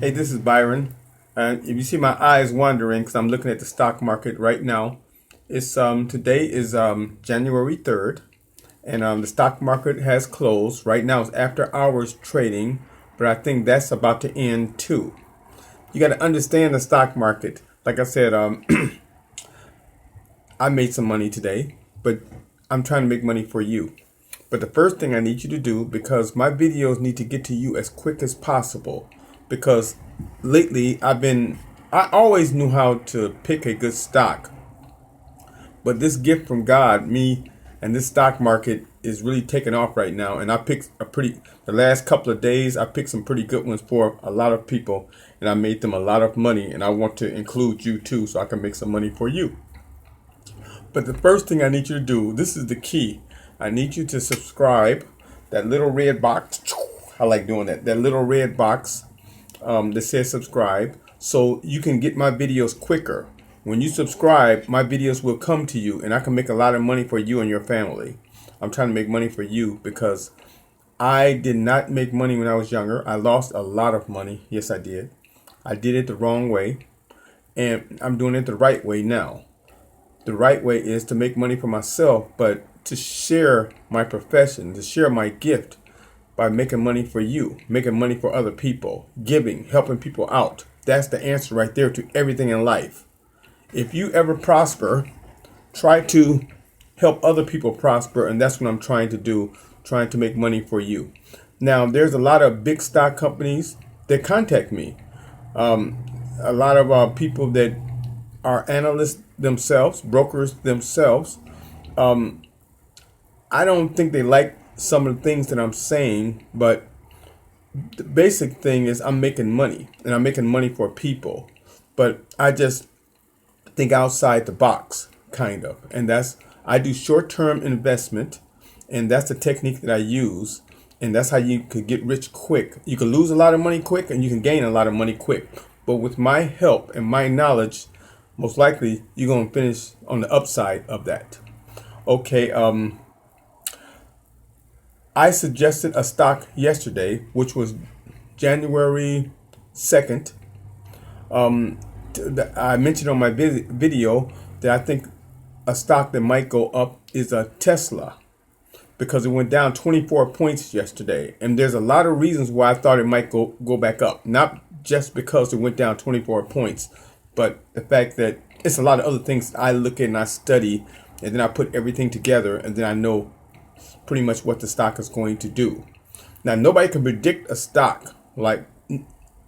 Hey, this is Byron. If you see my eyes wandering, because I'm looking at the stock market right now, it's today is January 3rd, and the stock market has closed. Right now, it's after hours trading, but I think that's about to end too. You got to understand the stock market. Like I said, I made some money today, but I'm trying to make money for you. But the first thing I need you to do, because my videos need to get to you as quick as possible, because lately I always knew how to pick a good stock, but this gift from God, me and this stock market is really taking off right now. And I picked the last couple of days, I picked some pretty good ones for a lot of people, and I made them a lot of money. And I want to include you too, so I can make some money for you. But the first thing I need you to do, this is the key. I need you to subscribe. That little red box. I like doing that. That little red box that says subscribe, so you can get my videos quicker. When you subscribe, my videos will come to you, and I can make a lot of money for you and your family. I'm trying to make money for you because I did not make money when I was younger. I lost a lot of money. Yes, I did. I did it the wrong way, and I'm doing it the right way now. The right way is to make money for myself, but to share my profession, to share my gift by making money for you, making money for other people, giving, helping people out. That's the answer right there to everything in life. If you ever prosper, try to help other people prosper, and that's what I'm trying to do, trying to make money for you. Now, there's a lot of big stock companies that contact me. A lot of people that are analysts themselves, brokers themselves. I don't think they like some of the things that I'm saying, but the basic thing is I'm making money, and I'm making money for people. But I just think outside the box, kind of. And I do short-term investment, and that's the technique that I use. And that's how you could get rich quick. You can lose a lot of money quick, and you can gain a lot of money quick. But with my help and my knowledge, most likely you're going to finish on the upside of that. Okay, I suggested a stock yesterday, which was January 2nd. I mentioned on my video that I think a stock that might go up is a Tesla, because it went down 24 points yesterday. And there's a lot of reasons why I thought it might go back up. Not just because it went down 24 points, but the fact that it's a lot of other things I look at and I study, and then I put everything together, and then I know pretty much what the stock is going to do. Now, nobody can predict a stock. Like,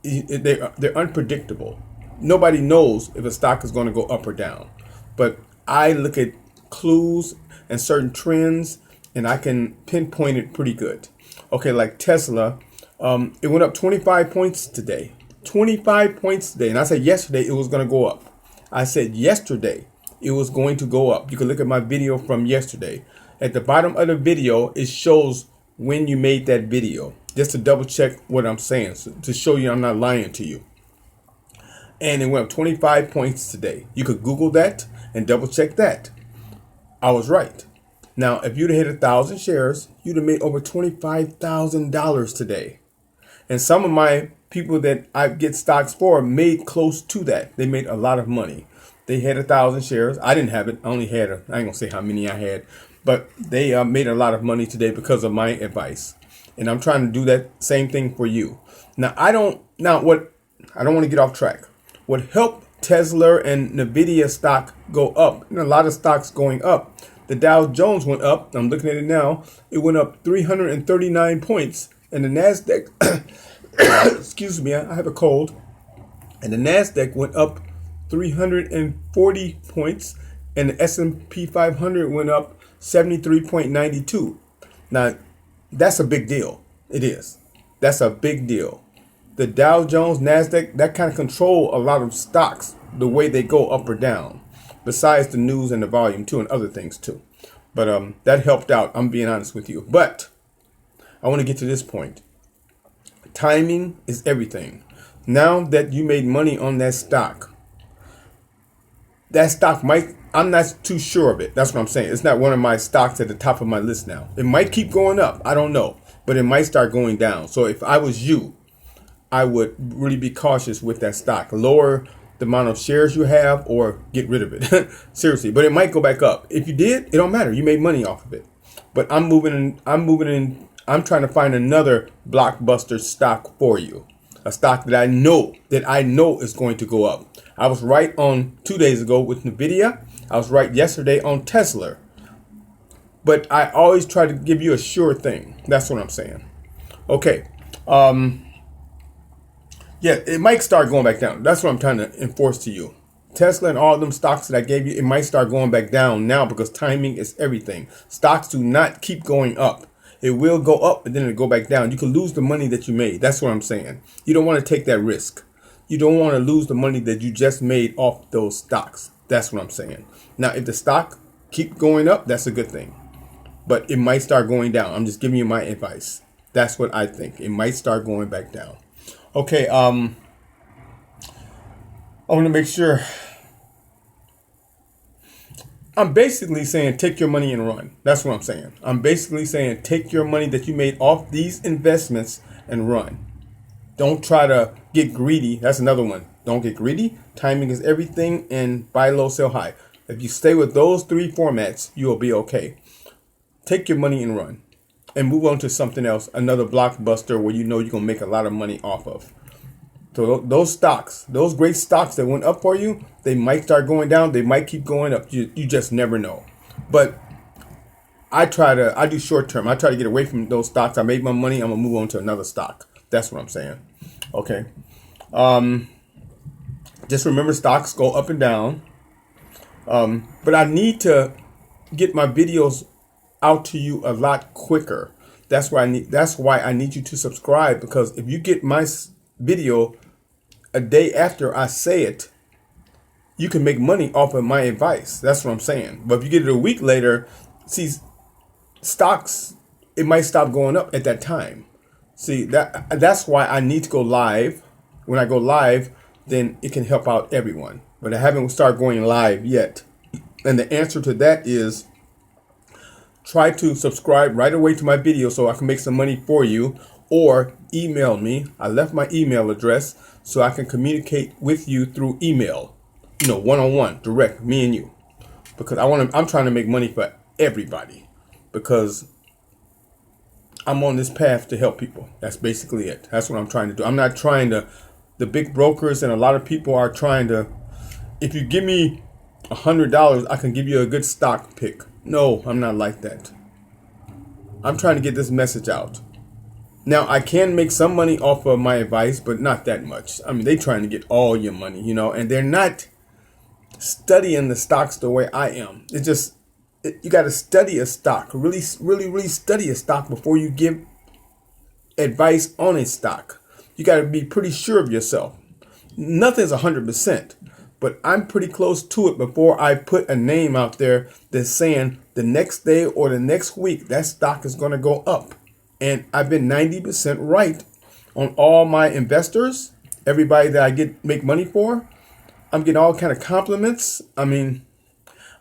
they're unpredictable. Nobody knows if a stock is going to go up or down. But I look at clues and certain trends, and I can pinpoint it pretty good. Okay, like Tesla, it went up 25 points today. 25 points today. And I said yesterday it was going to go up. I said yesterday it was going to go up. You can look at my video from yesterday. At the bottom of the video, it shows when you made that video, just to double check what I'm saying, so to show you I'm not lying to you. And it went up 25 points today. You could Google that and double check that. I was right. Now, if you'd have hit 1,000 shares, you'd have made over $25,000 today. And some of my people that I get stocks for made close to that. They made a lot of money. They had 1,000 shares. I didn't have it. I only had I ain't gonna say how many I had, but they made a lot of money today because of my advice. And I'm trying to do that same thing for you. Now, I don't want to get off track. What helped Tesla and Nvidia stock go up, and a lot of stocks going up. The Dow Jones went up. I'm looking at it now. It went up 339 points. And the NASDAQ, excuse me, I have a cold. And the NASDAQ went up 340 points. And the S&P 500 went up 73.92. Now, that's a big deal. It is. That's a big deal. The Dow Jones, NASDAQ, that kind of control a lot of stocks, the way they go up or down, besides the news and the volume too, and other things too. But that helped out, I'm being honest with you. But I want to get to this point. Timing is everything. Now that you made money on that stock might, I'm not too sure of it. That's what I'm saying. It's not one of my stocks at the top of my list now. It might keep going up. I don't know. But it might start going down. So if I was you, I would really be cautious with that stock. Lower the amount of shares you have or get rid of it. Seriously, but it might go back up. If you did, it don't matter. You made money off of it. But I'm trying to find another blockbuster stock for you. A stock that I know is going to go up. I was right on 2 days ago with Nvidia. I was right yesterday on Tesla. But I always try to give you a sure thing. That's what I'm saying. Okay. Yeah, it might start going back down. That's what I'm trying to enforce to you. Tesla and all of them stocks that I gave you, it might start going back down now because timing is everything. Stocks do not keep going up. It will go up and then it'll go back down. You can lose the money that you made. That's what I'm saying. You don't want to take that risk. You don't want to lose the money that you just made off those stocks. That's what I'm saying. Now, if the stock keep going up, that's a good thing. But it might start going down. I'm just giving you my advice. That's what I think. It might start going back down. Okay, I want to make sure. I'm basically saying take your money and run. That's what I'm saying. I'm basically saying take your money that you made off these investments and run. Don't try to get greedy. That's another one. Don't get greedy. Timing is everything, and buy low, sell high. If you stay with those three formats, you'll be okay. Take your money and run. And move on to something else, another blockbuster where you know you're going to make a lot of money off of. So those stocks, those great stocks that went up for you, they might start going down. They might keep going up. You just never know. But I do short term. I try to get away from those stocks. I made my money. I'm going to move on to another stock. That's what I'm saying. Okay. Just remember stocks go up and down. But I need to get my videos out to you a lot quicker. That's why I need you to subscribe, because if you get my video a day after I say it, you can make money off of my advice. That's what I'm saying. But if you get it a week later, see, stocks, it might stop going up at that time. See, that's why I need to go live. When I go live, then it can help out everyone. But I haven't started going live yet. And the answer to that is try to subscribe right away to my video so I can make some money for you, or email me. I left my email address so I can communicate with you through email, one-on-one, direct, me and you, because I'm trying to make money for everybody, because I'm on this path to help people. That's basically it. That's what I'm trying to do. I'm not trying to, the big brokers and a lot of people are trying to, if you give me $100, I can give you a good stock pick. No, I'm not like that. I'm trying to get this message out. Now, I can make some money off of my advice, but not that much. I mean, they're trying to get all your money, and they're not studying the stocks the way I am. It's just, you got to study a stock, really, really, really study a stock before you give advice on a stock. You got to be pretty sure of yourself. Nothing's 100%. But I'm pretty close to it before I put a name out there that's saying the next day or the next week that stock is going to go up. And I've been 90% right on all my investors, everybody that I make money for. I'm getting all kind of compliments. I mean,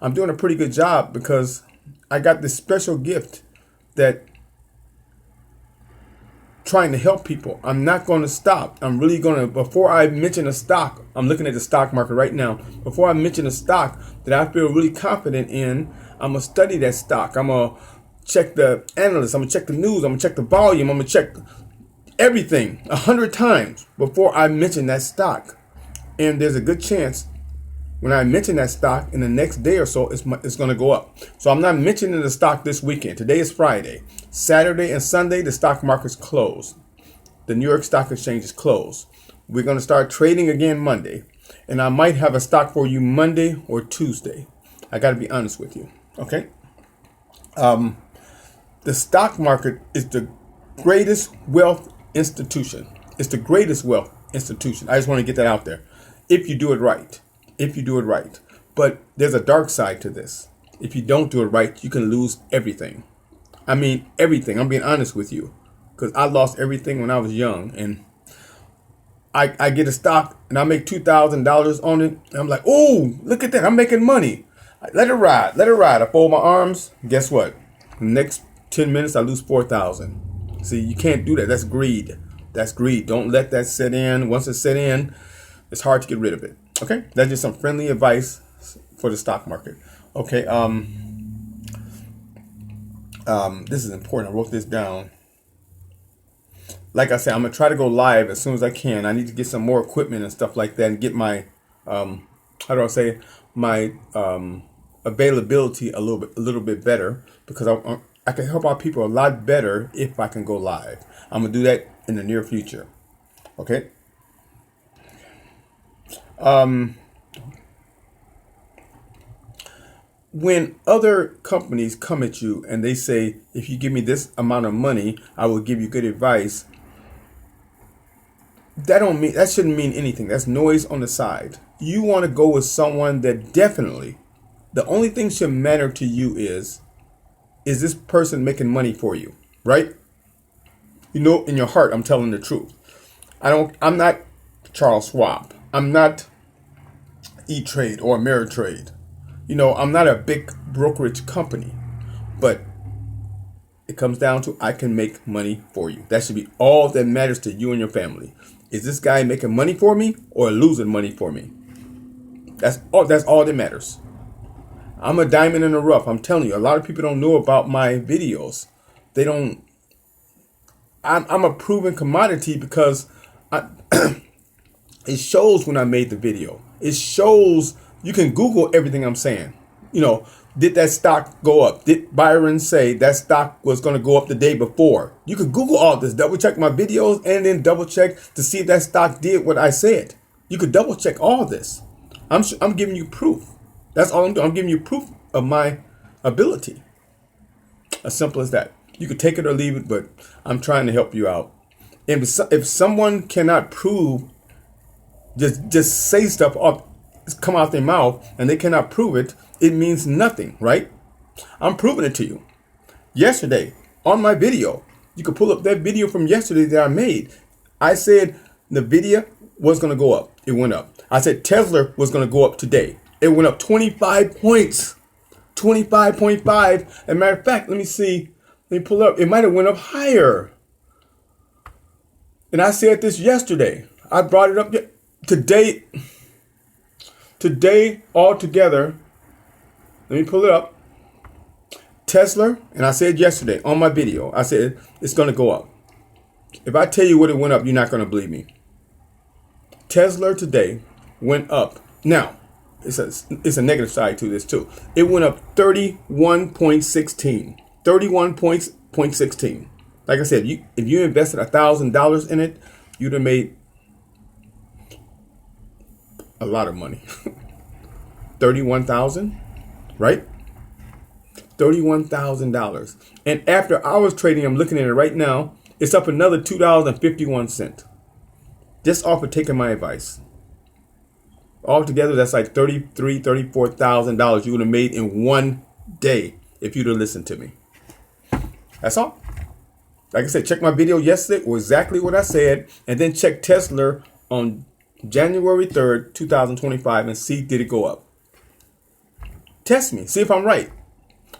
I'm doing a pretty good job because I got this special gift that trying to help people. I'm not going to stop. I'm really going to, before I mention a stock, I'm looking at the stock market right now. Before I mention a stock that I feel really confident in, I'm going to study that stock. I'm going to check the analysts. I'm going to check the news. I'm going to check the volume. I'm going to check everything 100 times before I mention that stock. And there's a good chance when I mention that stock in the next day or so, it's going to go up. So I'm not mentioning the stock this weekend. Today is Friday. Saturday and Sunday, the stock market's closed. The New York Stock Exchange is closed. We're going to start trading again Monday. And I might have a stock for you Monday or Tuesday. I got to be honest with you. Okay? The stock market is the greatest wealth institution. It's the greatest wealth institution. I just want to get that out there. If you do it right. If you do it right. But there's a dark side to this. If you don't do it right, you can lose everything. I mean, everything. I'm being honest with you. Because I lost everything when I was young. And I get a stock and I make $2,000 on it. And I'm like, oh, look at that. I'm making money. Let it ride. Let it ride. I fold my arms. Guess what? The next 10 minutes, I lose $4,000. See, you can't do that. That's greed. That's greed. Don't let that set in. Once it's set in, it's hard to get rid of it. Okay, that's just some friendly advice for the stock market. Okay, this is important. I wrote this down. Like I said, I'm gonna try to go live as soon as I can. I need to get some more equipment and stuff like that, and get my how do I say, my availability a little bit better, because I can help out people a lot better if I can go live. I'm gonna do that in the near future. Okay. When other companies come at you and they say, if you give me this amount of money, I will give you good advice, that shouldn't mean anything. That's noise on the side. You want to go with someone that definitely, the only thing should matter to you is this person making money for you, right? You know, in your heart, I'm telling the truth. I'm not Charles Schwab. I'm not E-Trade or Ameritrade. You know, I'm not a big brokerage company, but it comes down to, I can make money for you. That should be all that matters to you and your family. Is this guy making money for me or losing money for me? That's all that matters. I'm a diamond in the rough. I'm telling you, a lot of people don't know about my videos. They don't. I'm a proven commodity because it shows when I made the video. It shows. You can Google everything I'm saying. You know, did that stock go up? Did Byron say that stock was going to go up the day before? You could Google all this, double check my videos, and then double check to see if that stock did what I said. You could double check all this. I'm giving you proof. That's all I'm doing. I'm giving you proof of my ability. As simple as that. You could take it or leave it, but I'm trying to help you out. And if someone cannot prove, just say stuff up, come out their mouth, and they cannot prove it, it means nothing, right? I'm proving it to you. Yesterday, on my video, you could pull up that video from yesterday that I made. I said the video was going to go up. It went up. I said Tesla was going to go up today. It went up 25 points. 25.5. As a matter of fact, let me see. Let me pull up. It might have went up higher. And I said this yesterday. I brought it up today. Today, altogether, let me pull it up. Tesla, and I said yesterday on my video, I said it's going to go up. If I tell you what it went up, you're not going to believe me. Tesla today went up. Now, it's a negative side to this too. It went up 31.16. 31.16. Like I said, if you invested $1,000 in it, you'd have made a lot of money. 31,000, right? $31,000. And after hours trading, I'm looking at it right now, it's up another $2.51. Just off of taking my advice. Altogether, that's like $33,000, $34,000 you would have made in one day if you'd have listened to me. That's all. Like I said, check my video yesterday, or exactly what I said, and then check Tesla on January 3rd, 2025, and see, did it go up? Test me, see if I'm right.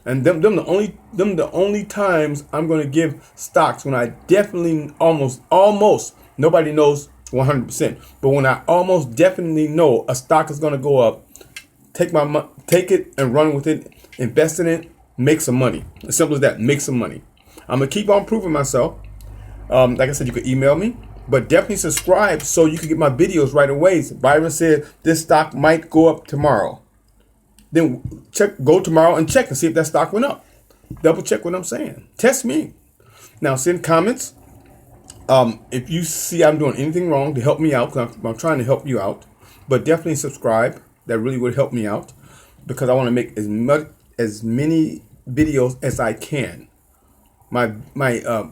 And them the only times I'm going to give stocks, when I definitely almost nobody knows 100%, but when I almost definitely know a stock is going to go up, take it and run with it, invest in it, make some money. As simple as that. Make some money. I'm gonna keep on proving myself. Like I said, you could email me, but definitely subscribe so you can get my videos right away. Byron said this stock might go up tomorrow. Then go tomorrow and check and see if that stock went up. Double check what I'm saying. Test me. Now send comments. If you see I'm doing anything wrong, to help me out, because I'm trying to help you out. But definitely subscribe. That really would help me out, because I want to make as many videos as I can. My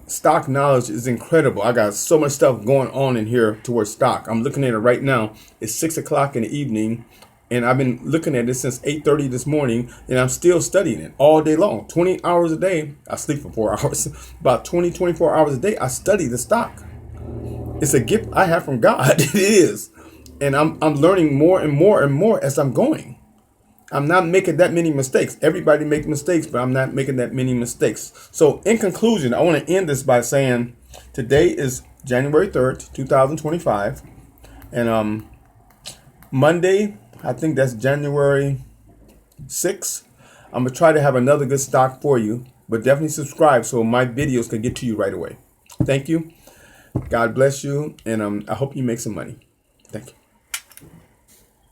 stock knowledge is incredible. I got so much stuff going on in here towards stock. I'm looking at it right now. It's 6 o'clock in the evening, and I've been looking at it since 8:30 this morning, and I'm still studying it all day long. 20 hours a day. I sleep for 4 hours. About 24 hours a day, I study the stock. It's a gift I have from God. It is. And I'm learning more and more and more as I'm going. I'm not making that many mistakes. Everybody makes mistakes, but I'm not making that many mistakes. So in conclusion, I want to end this by saying Today is January 3rd, 2025. And Monday, I think that's January 6th. I'm going to try to have another good stock for you. But definitely subscribe so my videos can get to you right away. Thank you. God bless you. And I hope you make some money. Thank you.